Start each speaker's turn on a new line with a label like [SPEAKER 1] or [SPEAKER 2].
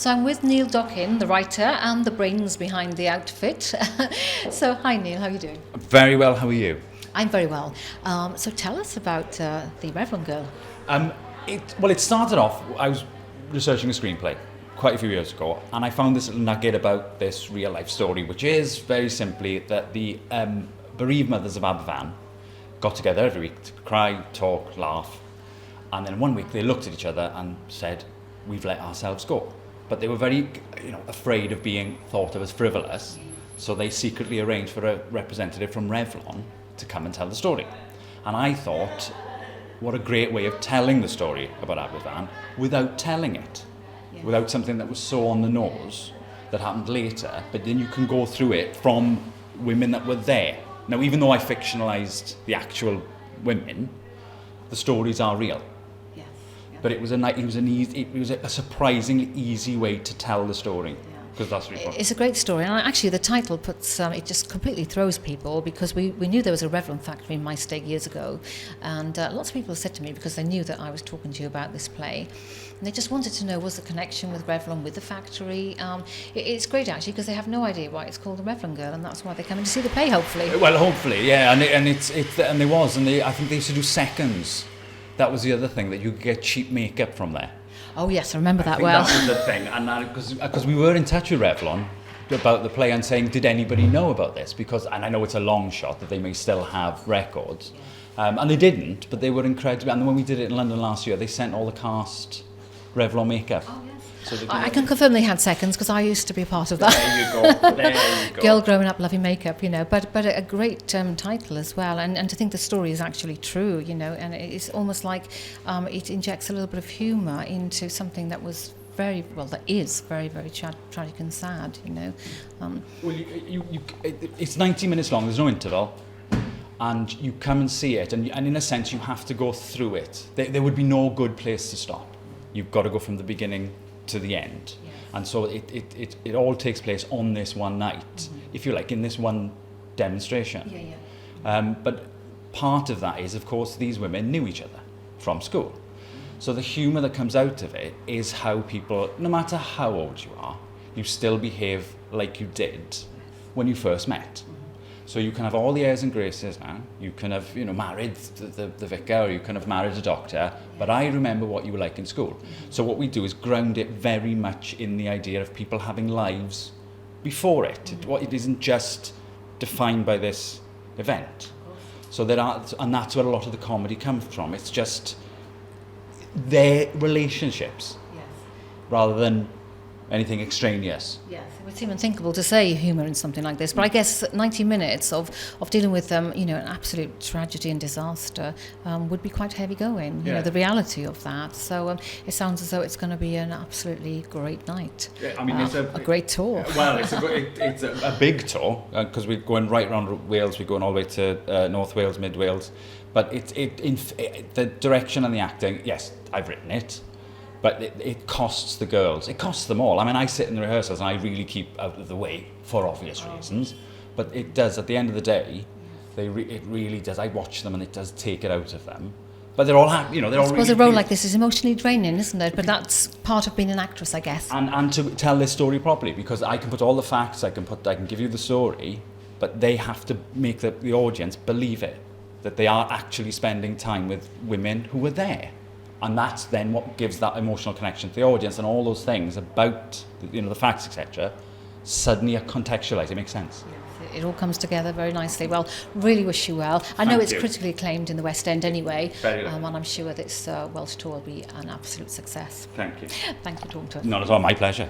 [SPEAKER 1] So I'm with Neil Dockin, the writer and the brains behind the outfit. So hi Neil, how are you doing?
[SPEAKER 2] Very well, how are you?
[SPEAKER 1] I'm very well. So tell us about the Revlon Girl.
[SPEAKER 2] It started off, I was researching a screenplay quite a few years ago, and I found this little nugget about this real life story, which is very simply that the bereaved mothers of Aberfan got together every week to cry, talk, laugh, and then one week they looked at each other and said, we've let ourselves go. But they were very, afraid of being thought of as frivolous, so they secretly arranged for a representative from Revlon to come and tell the story. And I thought, what a great way of telling the story about Aberfan without telling it, without something that was so on the nose that happened later, but then you can go through it from women that were there. Now, even though I fictionalised the actual women, the stories are real. But it was a surprisingly easy way to tell the story, because that's really fun.
[SPEAKER 1] It's a great story, and actually the title puts it just completely throws people, because we knew there was a Revlon factory in my state years ago, and lots of people said to me, because they knew that I was talking to you about this play, and they just wanted to know, was the connection with Revlon with the factory? It's great actually, because they have no idea why it's called the Revlon Girl, and that's why they come in to see the play, hopefully.
[SPEAKER 2] Well, hopefully, yeah, and I think they used to do seconds. That was the other thing, that you could get cheap makeup from there.
[SPEAKER 1] Oh yes, I remember that well.
[SPEAKER 2] That was the thing, and because we were in touch with Revlon about the play and saying, did anybody know about this? And I know it's a long shot that they may still have records, and they didn't, but they were incredible. And when we did it in London last year, they sent all the cast Revlon makeup.
[SPEAKER 1] Oh, yes. So I can confirm they had seconds, because I used to be a part of that.
[SPEAKER 2] There you go.
[SPEAKER 1] Girl growing up loving makeup, but a great title as well, and to think the story is actually true, and it's almost like it injects a little bit of humour into something that was that is very, very tragic and sad,
[SPEAKER 2] Well, it's 90 minutes long, there's no interval, and you come and see it, and in a sense you have to go through it. There would be no good place to stop. You've got to go from the beginning to the end. Yes. And so it all takes place on this one night, if you like, in this one demonstration. But part of that is, of course, these women knew each other from school. So the humour that comes out of it is how people, no matter how old you are, you still behave like you did when you first met. So you can have all the airs and graces now. You can have, married the vicar, or you can have married a doctor. But I remember what you were like in school. So what we do is ground it very much in the idea of people having lives before it. It isn't just defined by this event. So and that's where a lot of the comedy comes from. It's just their relationships, rather than anything extraneous.
[SPEAKER 1] Yes, it would seem unthinkable to say humour in something like this, but I guess 90 minutes of dealing with an absolute tragedy and disaster would be quite heavy going, the reality of that. So it sounds as though it's going to be an absolutely great night.
[SPEAKER 2] Yeah, I mean, it's
[SPEAKER 1] a great tour.
[SPEAKER 2] Well, it's a big tour, because we're going right around Wales, we're going all the way to North Wales, Mid Wales, but the direction and the acting, yes, I've written it. But it costs the girls. It costs them all. I mean, I sit in the rehearsals and I really keep out of the way for obvious reasons. But it does, at the end of the day, it really does. I watch them and it does take it out of them. But they're all happy, they're all really.
[SPEAKER 1] I suppose a role like this is emotionally draining, isn't it? But that's part of being an actress, I guess.
[SPEAKER 2] And to tell this story properly, because I can put all the facts, I can give you the story, but they have to make the audience believe it, that they are actually spending time with women who were there. And that's then what gives that emotional connection to the audience, and all those things about the facts, etc., suddenly are contextualised. It makes sense.
[SPEAKER 1] Yes, it all comes together very nicely. Well, really wish you well. I know it's critically acclaimed in the West End anyway, and I'm sure this Welsh tour will be an absolute success.
[SPEAKER 2] Thank you.
[SPEAKER 1] Thank you for talking to us.
[SPEAKER 2] Not at all, my pleasure.